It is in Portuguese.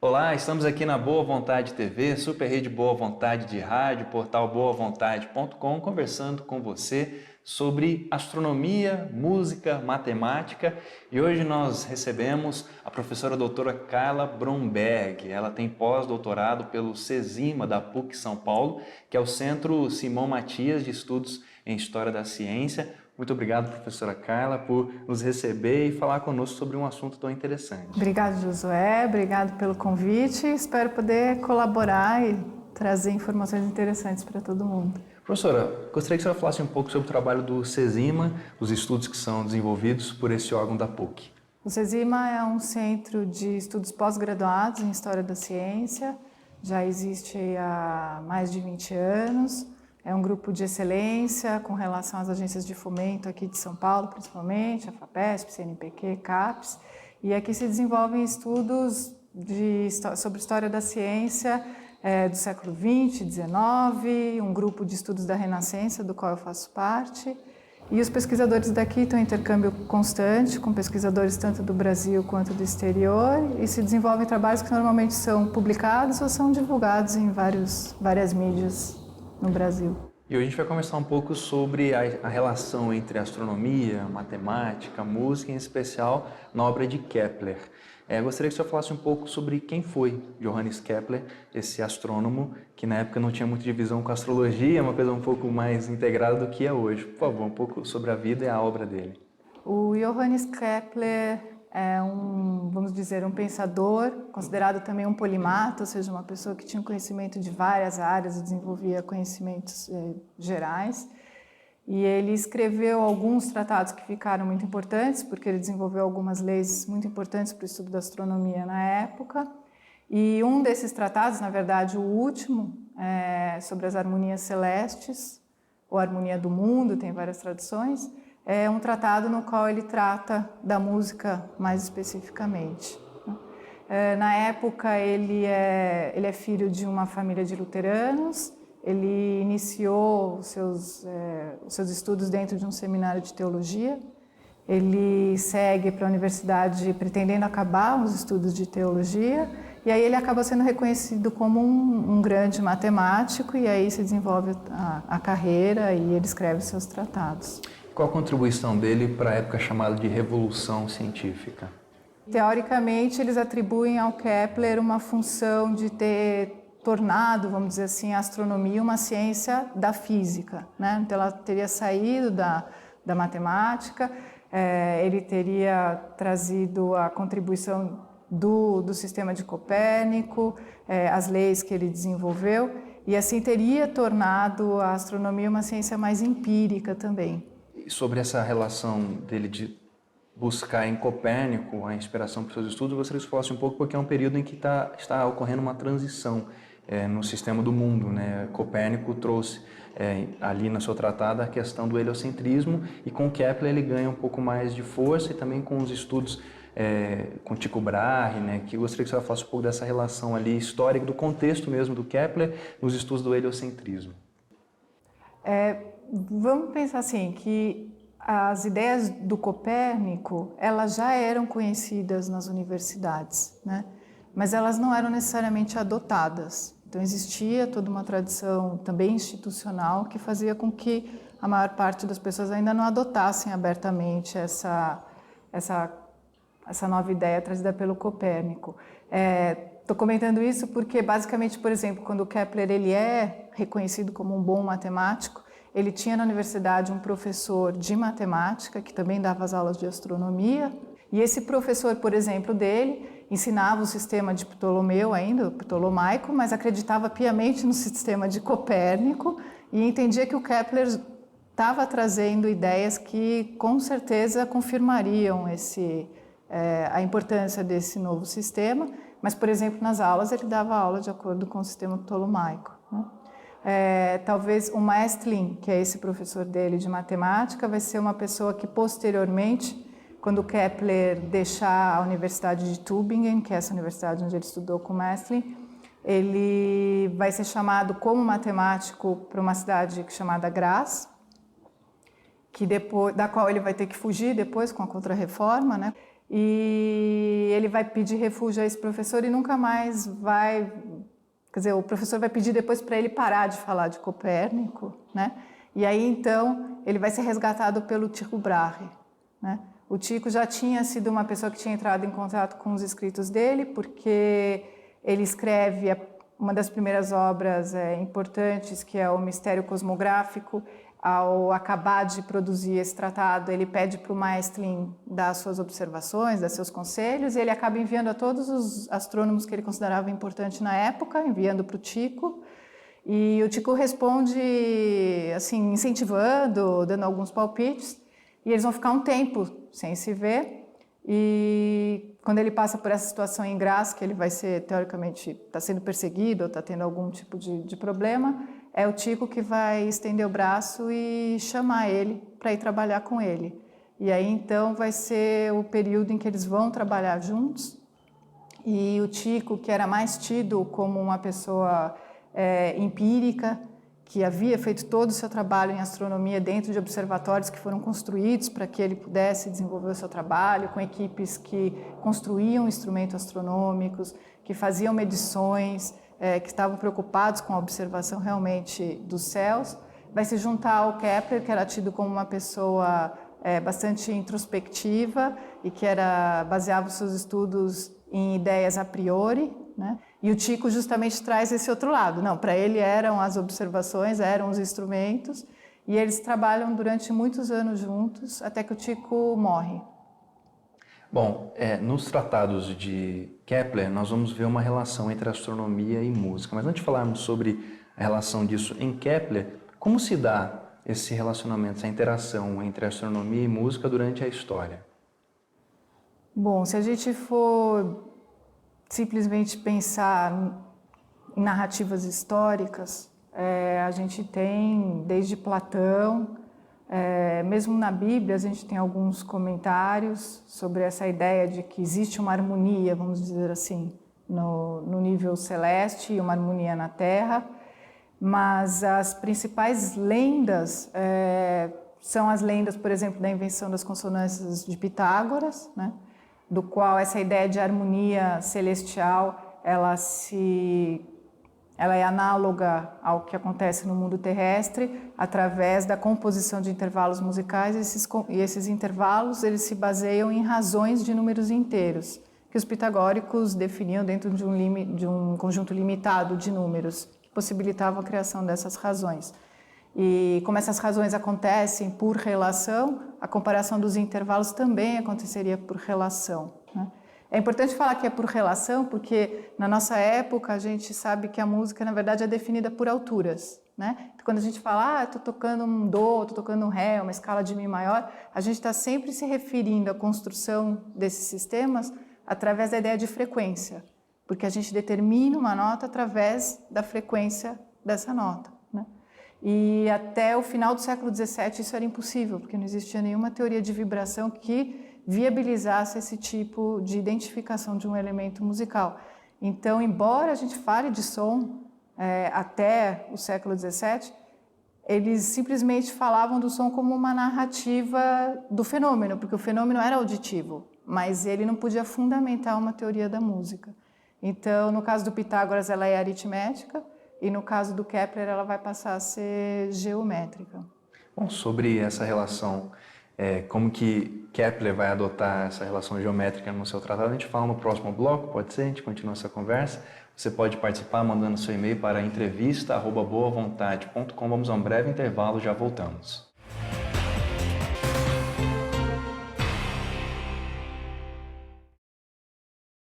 Olá, estamos aqui na Boa Vontade TV, Super Rede Boa Vontade de Rádio, portal boavontade.com, conversando com você sobre astronomia, música, matemática, e hoje nós recebemos a professora doutora Carla Bromberg. Ela tem pós-doutorado pelo CESIMA da PUC São Paulo, que é o Centro Simão Matias de Estudos em História da Ciência. Muito obrigado, professora Carla, por nos receber e falar conosco sobre um assunto tão interessante. Obrigado, Josué. Obrigado pelo convite. Espero poder colaborar e trazer informações interessantes para todo mundo. Professora, gostaria que a senhora falasse um pouco sobre o trabalho do CESIMA, os estudos que são desenvolvidos por esse órgão da PUC. O CESIMA é um centro de estudos pós-graduados em História da Ciência. Já existe há mais de 20 anos. É um grupo de excelência com relação às agências de fomento aqui de São Paulo, principalmente, a FAPESP, CNPq, CAPES. E aqui se desenvolvem estudos sobre história da ciência do século XX, XIX, um grupo de estudos da Renascença, do qual eu faço parte. E os pesquisadores daqui estão em intercâmbio constante com pesquisadores tanto do Brasil quanto do exterior e se desenvolvem trabalhos que normalmente são publicados ou são divulgados em várias mídias no Brasil. E hoje a gente vai conversar um pouco sobre a relação entre astronomia, matemática, música, em especial na obra de Kepler. Gostaria que o senhor falasse um pouco sobre quem foi Johannes Kepler, esse astrônomo que na época não tinha muita divisão com a astrologia, uma coisa um pouco mais integrada do que é hoje. Por favor, um pouco sobre a vida e a obra dele. O Johannes Kepler é vamos dizer, um pensador, considerado também um polimata, ou seja, uma pessoa que tinha conhecimento de várias áreas e desenvolvia conhecimentos gerais. E ele escreveu alguns tratados que ficaram muito importantes, porque ele desenvolveu algumas leis muito importantes para o estudo da astronomia na época. E um desses tratados, na verdade, o último, sobre as harmonias celestes, ou harmonia do mundo, tem várias traduções, é um tratado no qual ele trata da música mais especificamente. Na época, ele é filho de uma família de luteranos. Ele iniciou os seus estudos dentro de um seminário de teologia. Ele segue para a universidade pretendendo acabar os estudos de teologia. E aí ele acaba sendo reconhecido como um grande matemático e aí se desenvolve a carreira e ele escreve seus tratados. Qual a contribuição dele para a época chamada de Revolução Científica? Teoricamente, eles atribuem ao Kepler uma função de ter tornado, vamos dizer assim, a astronomia uma ciência da física, né? Então, ela teria saído da matemática, ele teria trazido a contribuição do sistema de Copérnico, as leis que ele desenvolveu, e assim teria tornado a astronomia uma ciência mais empírica também. E sobre essa relação dele de buscar em Copérnico a inspiração para os seus estudos, eu gostaria que você falasse um pouco, porque é um período em que está ocorrendo uma transição no sistema do mundo, né? Copérnico trouxe ali na sua tratada a questão do heliocentrismo e com Kepler ele ganha um pouco mais de força e também com os estudos com Tycho Brahe, né? Que eu gostaria que você falasse um pouco dessa relação ali histórica, do contexto mesmo do Kepler nos estudos do heliocentrismo. Vamos pensar assim, que as ideias do Copérnico, elas já eram conhecidas nas universidades, né? Mas elas não eram necessariamente adotadas. Então existia toda uma tradição também institucional que fazia com que a maior parte das pessoas ainda não adotassem abertamente essa nova ideia trazida pelo Copérnico. Estou comentando isso porque, basicamente, por exemplo, quando o Kepler ele é reconhecido como um bom matemático, ele tinha na universidade um professor de matemática que também dava as aulas de astronomia. E esse professor, por exemplo, dele ensinava o sistema de Ptolomeu ainda, o ptolomaico, mas acreditava piamente no sistema de Copérnico e entendia que o Kepler estava trazendo ideias que com certeza confirmariam a importância desse novo sistema, mas, por exemplo, nas aulas ele dava aula de acordo com o sistema ptolomaico, né? Talvez o Maestlin, que é esse professor dele de matemática, vai ser uma pessoa que posteriormente, quando Kepler deixar a Universidade de Tübingen, que é essa universidade onde ele estudou com Maestlin, ele vai ser chamado como matemático para uma cidade chamada Graz, da qual ele vai ter que fugir depois com a Contra-Reforma, né? E ele vai pedir refúgio a esse professor e nunca mais vai... Quer dizer, o professor vai pedir depois para ele parar de falar de Copérnico, né? E aí, então, ele vai ser resgatado pelo Tycho Brahe, né? O Tycho já tinha sido uma pessoa que tinha entrado em contato com os escritos dele, porque ele escreve uma das primeiras obras importantes, que é o Mistério Cosmográfico. Ao acabar de produzir esse tratado, ele pede para o Maestlin dar suas observações, dar seus conselhos, e ele acaba enviando a todos os astrônomos que ele considerava importante na época, enviando para o Tycho. E o Tycho responde, assim, incentivando, dando alguns palpites, e eles vão ficar um tempo sem se ver. E quando ele passa por essa situação em Graz, que ele vai ser, teoricamente, está sendo perseguido ou está tendo algum tipo de problema, é o Tycho que vai estender o braço e chamar ele para ir trabalhar com ele. E aí, então, vai ser o período em que eles vão trabalhar juntos. E o Tycho, que era mais tido como uma pessoa empírica, que havia feito todo o seu trabalho em astronomia dentro de observatórios que foram construídos para que ele pudesse desenvolver o seu trabalho, com equipes que construíam instrumentos astronômicos, que faziam medições, que estavam preocupados com a observação realmente dos céus, vai se juntar ao Kepler, que era tido como uma pessoa bastante introspectiva e que baseava os seus estudos em ideias a priori, né? E o Tycho justamente traz esse outro lado. Não, para ele eram as observações, eram os instrumentos, e eles trabalham durante muitos anos juntos, até que o Tycho morre. Bom, nos tratados de Kepler, nós vamos ver uma relação entre astronomia e música. Mas antes de falarmos sobre a relação disso em Kepler, como se dá esse relacionamento, essa interação entre astronomia e música durante a história? Bom, se a gente for simplesmente pensar em narrativas históricas, a gente tem desde Platão, mesmo na Bíblia a gente tem alguns comentários sobre essa ideia de que existe uma harmonia, vamos dizer assim, no nível celeste e uma harmonia na Terra, mas as principais lendas são as lendas, por exemplo, da invenção das consonâncias de Pitágoras, né? Do qual essa ideia de harmonia celestial ela é análoga ao que acontece no mundo terrestre através da composição de intervalos musicais, e esses intervalos eles se baseiam em razões de números inteiros, que os pitagóricos definiam dentro de um conjunto limitado de números, que possibilitavam a criação dessas razões. E como essas razões acontecem por relação, a comparação dos intervalos também aconteceria por relação, né? É importante falar que é por relação, porque na nossa época a gente sabe que a música, na verdade, é definida por alturas, né? Então, quando a gente fala, estou tocando um Dó, estou tocando um Ré, uma escala de Mi maior, a gente está sempre se referindo à construção desses sistemas através da ideia de frequência, porque a gente determina uma nota através da frequência dessa nota, né? E até o final do século XVII isso era impossível, porque não existia nenhuma teoria de vibração que viabilizasse esse tipo de identificação de um elemento musical. Então, embora a gente fale de som até o século XVII, eles simplesmente falavam do som como uma narrativa do fenômeno, porque o fenômeno era auditivo, mas ele não podia fundamentar uma teoria da música. Então, no caso do Pitágoras, ela é aritmética, e no caso do Kepler, ela vai passar a ser geométrica. Bom, sobre essa relação, como que Kepler vai adotar essa relação geométrica no seu tratado, a gente fala no próximo bloco, pode ser? A gente continua essa conversa. Você pode participar mandando seu e-mail para entrevista@boavontade.com. Vamos a um breve intervalo, já voltamos.